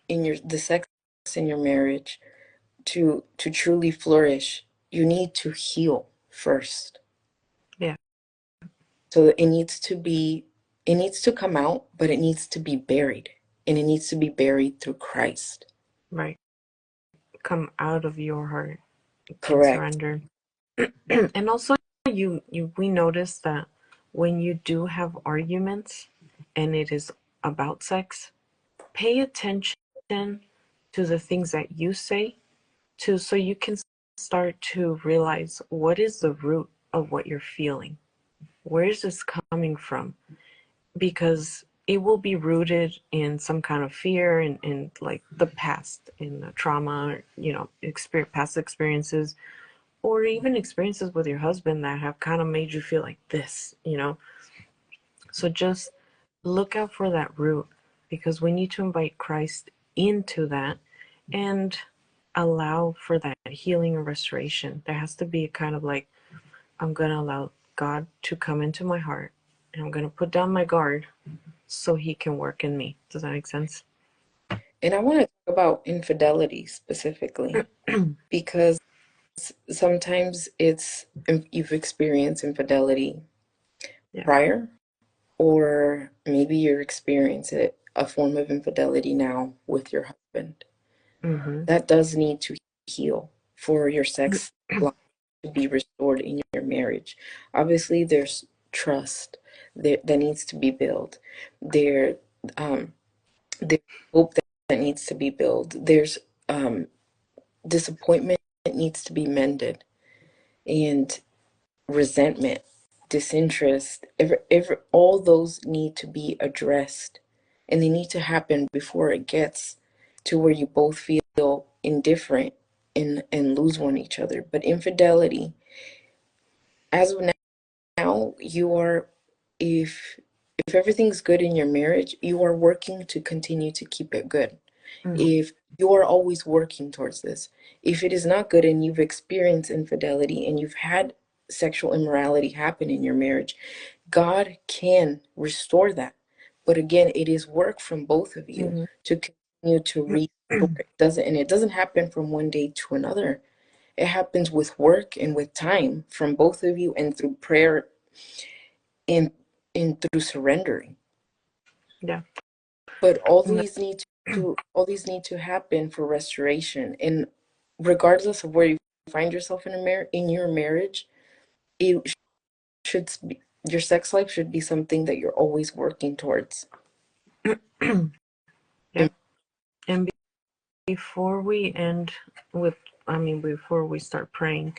in your the sex in your marriage to truly flourish, you need to heal first. Yeah, So it needs to come out, but it needs to be buried. And it needs to be buried through Christ. right. Come out of your heart and Correct. surrender. And also you we notice that when you do have arguments and it is about sex, pay attention to the things that you say to so you can start to realize what is the root of what you're feeling. Where is this coming from? Because it will be rooted in some kind of fear and like the past, in the trauma, past experiences or even experiences with your husband that have kind of made you feel like this. So just look out for that root because we need to invite Christ into that and allow for that healing and restoration. There has to be a kind of like, I'm going to allow God to come into my heart and I'm going to put down my guard so he can work in me. Does that make sense? And I want to talk about infidelity specifically because sometimes you've experienced infidelity Yeah. prior, or maybe you're experiencing a form of infidelity now with your husband. Mm-hmm. That does need to heal for your sex life to be restored in your marriage. Obviously, there's trust that needs to be built. There, um, there's hope that needs to be built. There's disappointment that needs to be mended. and resentment, disinterest, all those need to be addressed. And they need to happen before it gets to where you both feel indifferent and lose one each other. But infidelity, as of now, you are, if everything's good in your marriage, you are working to continue to keep it good. If you are always working towards this, if it is not good and you've experienced infidelity and you've had sexual immorality happen in your marriage, God can restore that. But again, it is work from both of you to continue to restore. It doesn't happen from one day to another. It happens with work and with time from both of you, and through prayer, and through surrendering. Yeah. But all these need to happen for restoration. And regardless of where you find yourself in your marriage, it should be, your sex life should be something that you're always working towards. Yep. And before we end before we start praying,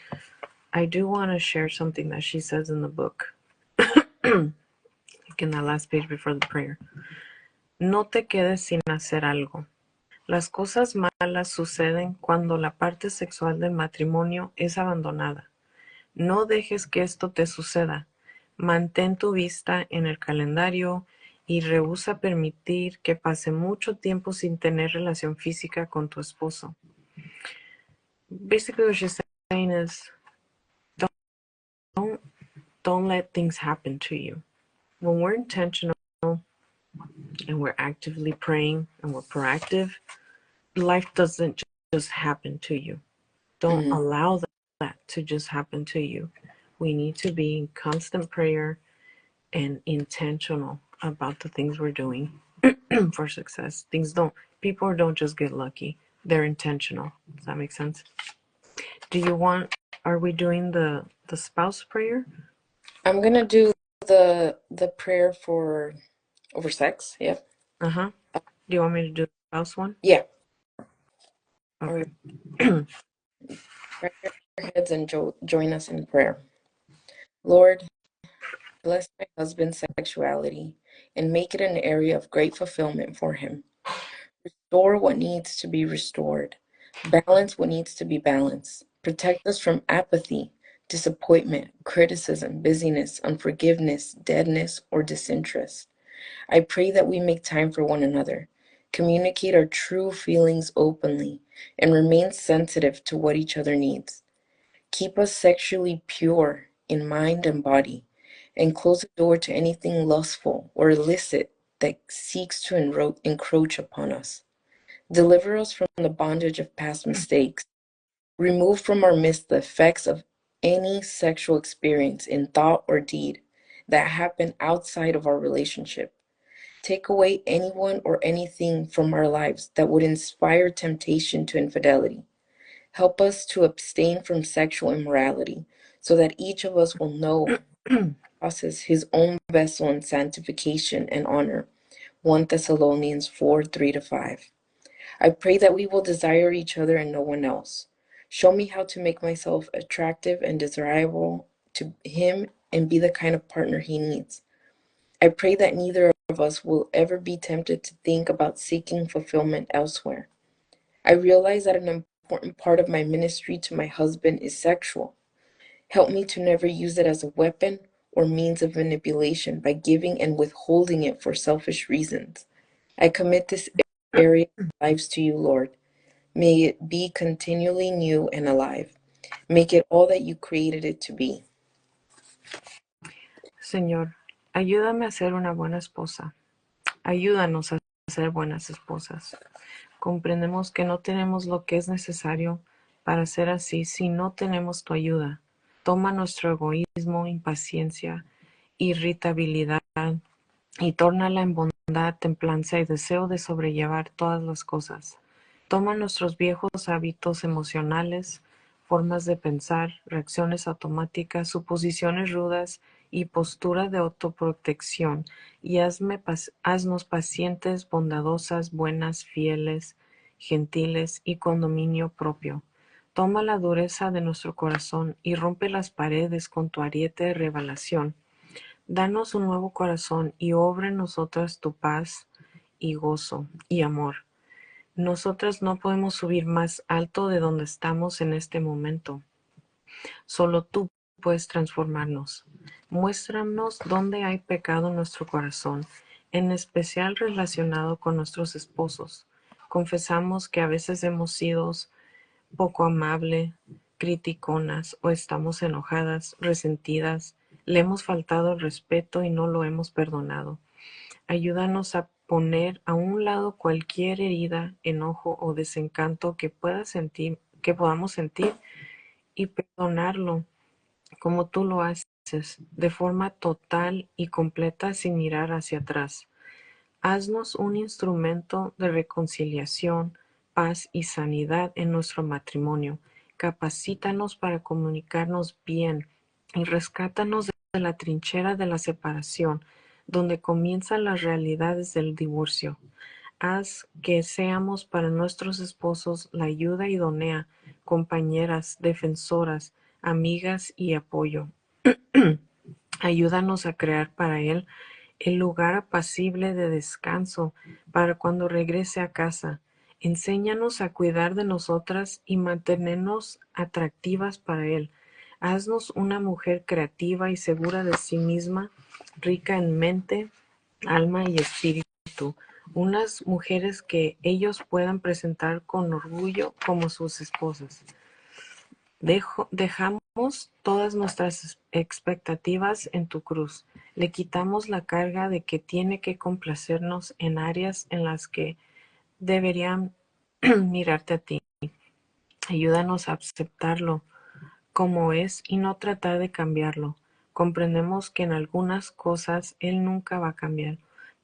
I do want to share something that she says in the book. Like in the last page before the prayer. No te quedes sin hacer algo. Las cosas malas suceden cuando la parte sexual del matrimonio es abandonada. No dejes que esto te suceda. Mantén tu vista en el calendario y rehúsa permitir que pase mucho tiempo sin tener relación física con tu esposo. Basically what she's saying is don't let things happen to you. When we're intentional and we're actively praying and we're proactive, life doesn't just happen to you. Don't allow that to just happen to you. We need to be in constant prayer and intentional about the things we're doing for success. People don't just get lucky. They're intentional. Does that make sense? Are we doing the spouse prayer? I'm gonna do the prayer for over sex. Yep. Do you want me to do the spouse one? Yeah. Okay. Bow your heads and join us in prayer. Lord, bless my husband's sexuality and make it an area of great fulfillment for him. Restore what needs to be restored. Balance what needs to be balanced. Protect us from apathy, disappointment, criticism, busyness, unforgiveness, deadness, or disinterest. I pray that we make time for one another, communicate our true feelings openly, and remain sensitive to what each other needs. Keep us sexually pure in mind and body, and close the door to anything lustful or illicit that seeks to encroach upon us. Deliver us from the bondage of past mistakes. Remove from our midst the effects of any sexual experience in thought or deed that happened outside of our relationship. Take away anyone or anything from our lives that would inspire temptation to infidelity. Help us to abstain from sexual immorality so that each of us will know process his own vessel in sanctification and honor. 1 Thessalonians 4:3-5. I pray that we will desire each other and no one else. Show me how to make myself attractive and desirable to him and be the kind of partner he needs. I pray that neither of us will ever be tempted to think about seeking fulfillment elsewhere. I realize that an important part of my ministry to my husband is sexual. Help me to never use it as a weapon or means of manipulation by giving and withholding it for selfish reasons. I commit this area of our lives to you, Lord. May it be continually new and alive. Make it all that you created it to be. Señor, ayúdame a ser una buena esposa. Ayúdanos a ser buenas esposas. Comprendemos que no tenemos lo que es necesario para ser así si no tenemos tu ayuda. Toma nuestro egoísmo, impaciencia, irritabilidad y tórnala en bondad, templanza y deseo de sobrellevar todas las cosas. Toma nuestros viejos hábitos emocionales, formas de pensar, reacciones automáticas, suposiciones rudas y postura de autoprotección y haznos pacientes, bondadosas, buenas, fieles, gentiles y con dominio propio. Toma la dureza de nuestro corazón y rompe las paredes con tu ariete de revelación. Danos un nuevo corazón y obra en nosotras tu paz y gozo y amor. Nosotras no podemos subir más alto de donde estamos en este momento. Solo tú puedes transformarnos. Muéstranos dónde hay pecado en nuestro corazón, en especial relacionado con nuestros esposos. Confesamos que a veces hemos sido poco amable, criticonas o estamos enojadas, resentidas, le hemos faltado el respeto y no lo hemos perdonado. Ayúdanos a poner a un lado cualquier herida, enojo o desencanto que podamos sentir y perdonarlo como tú lo haces, de forma total y completa sin mirar hacia atrás. Haznos un instrumento de reconciliación, paz y sanidad en nuestro matrimonio. Capacítanos para comunicarnos bien y rescátanos de la trinchera de la separación, donde comienzan las realidades del divorcio. Haz que seamos para nuestros esposos la ayuda idónea, compañeras, defensoras, amigas y apoyo. Ayúdanos a crear para él el lugar apacible de descanso para cuando regrese a casa. Enséñanos a cuidar de nosotras y mantenernos atractivas para él. Haznos una mujer creativa y segura de sí misma, rica en mente, alma y espíritu. Unas mujeres que ellos puedan presentar con orgullo como sus esposas. Dejamos todas nuestras expectativas en tu cruz. Le quitamos la carga de que tiene que complacernos en áreas en las que deberían mirarte a ti. Ayúdanos a aceptarlo como es y no tratar de cambiarlo. Comprendemos que en algunas cosas Él nunca va a cambiar,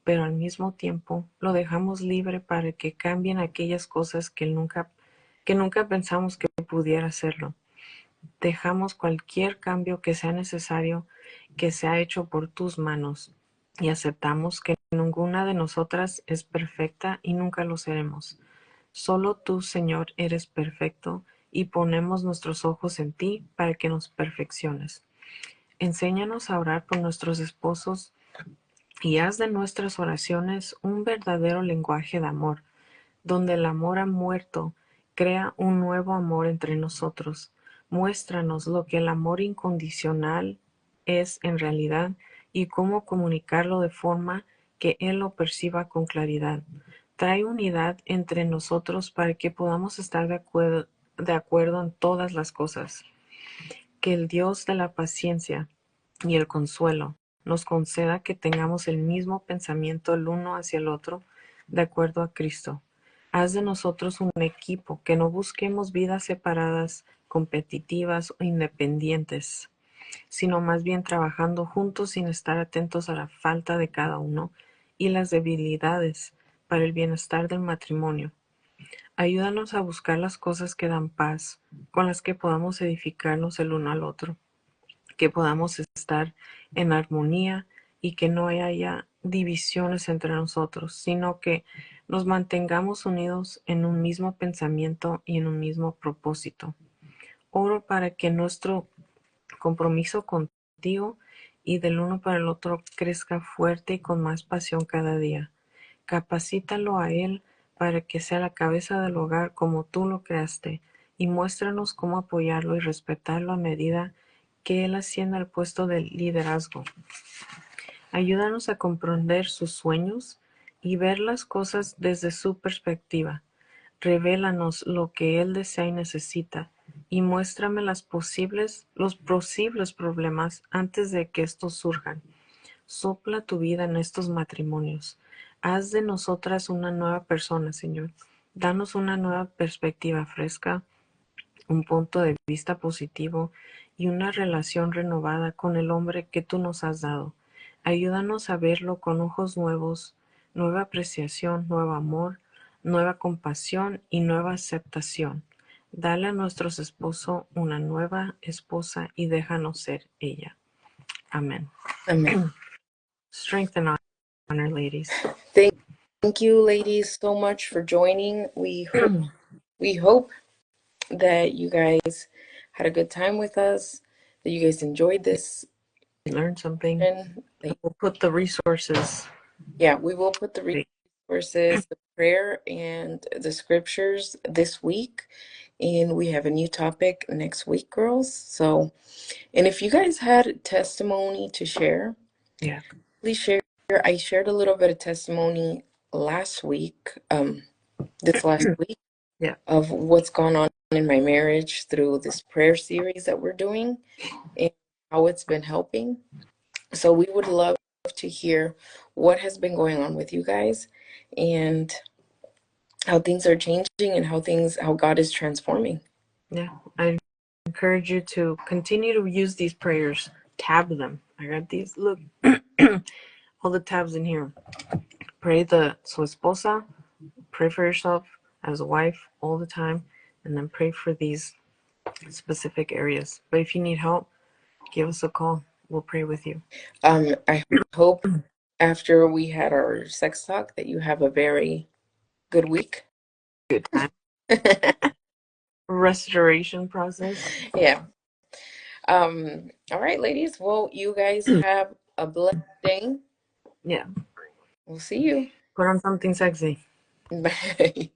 pero al mismo tiempo lo dejamos libre para que cambien aquellas cosas que nunca pensamos que pudiera hacerlo. Dejamos cualquier cambio que sea necesario que sea hecho por tus manos y aceptamos que ninguna de nosotras es perfecta y nunca lo seremos. Solo tú, Señor, eres perfecto y ponemos nuestros ojos en ti para que nos perfecciones. Enséñanos a orar por nuestros esposos y haz de nuestras oraciones un verdadero lenguaje de amor, donde el amor ha muerto, crea un nuevo amor entre nosotros. Muéstranos lo que el amor incondicional es en realidad y cómo comunicarlo de forma que Él lo perciba con claridad. Trae unidad entre nosotros para que podamos estar de acuerdo en todas las cosas. Que el Dios de la paciencia y el consuelo nos conceda que tengamos el mismo pensamiento el uno hacia el otro, de acuerdo a Cristo. Haz de nosotros un equipo, que no busquemos vidas separadas, competitivas o independientes, sino más bien trabajando juntos sin estar atentos a la falta de cada uno y las debilidades para el bienestar del matrimonio. Ayúdanos a buscar las cosas que dan paz, con las que podamos edificarnos el uno al otro, que podamos estar en armonía y que no haya divisiones entre nosotros, sino que nos mantengamos unidos en un mismo pensamiento y en un mismo propósito. Oro para que nuestro compromiso contigo y del uno para el otro crezca fuerte y con más pasión cada día. Capacítalo a él para que sea la cabeza del hogar como tú lo creaste y muéstranos cómo apoyarlo y respetarlo a medida que él ascienda al puesto de liderazgo. Ayúdanos a comprender sus sueños y ver las cosas desde su perspectiva. Revélanos lo que él desea y necesita y muéstrame los posibles problemas antes de que estos surjan. Sopla tu vida en estos matrimonios. Haz de nosotras una nueva persona, Señor. Danos una nueva perspectiva fresca, un punto de vista positivo y una relación renovada con el hombre que tú nos has dado. Ayúdanos a verlo con ojos nuevos, nueva apreciación, nuevo amor, nueva compasión y nueva aceptación. Dale a nuestros esposos una nueva esposa y déjanos ser ella. Amén. Amen. Strength and honor, ladies. Thank you, ladies, so much for joining. We hope that you guys had a good time with us, that you guys enjoyed this. Learn something. And We'll put the resources. yeah, we will put the resources, the prayer, and the scriptures this week. And we have a new topic next week, girls. So, and if you guys had testimony to share, Yeah. please share. I shared a little bit of testimony last week, this last week, Yeah. of what's gone on in my marriage through this prayer series that we're doing and how it's been helping. So we would love to hear what has been going on with you guys and how things are changing and how God is transforming. Yeah. I encourage you to continue to use these prayers. Tab them. I got these. Look, all the tabs in here. Pray the su esposa. Pray for yourself as a wife all the time, and then pray for these specific areas. But if you need help, give us a call. We'll pray with you. I hope after we had our sex talk that you have a very good week. Good time. Restoration process. Yeah. All right, ladies. Well, you guys have a blessed day. Yeah. We'll see you. Put on something sexy. Bye.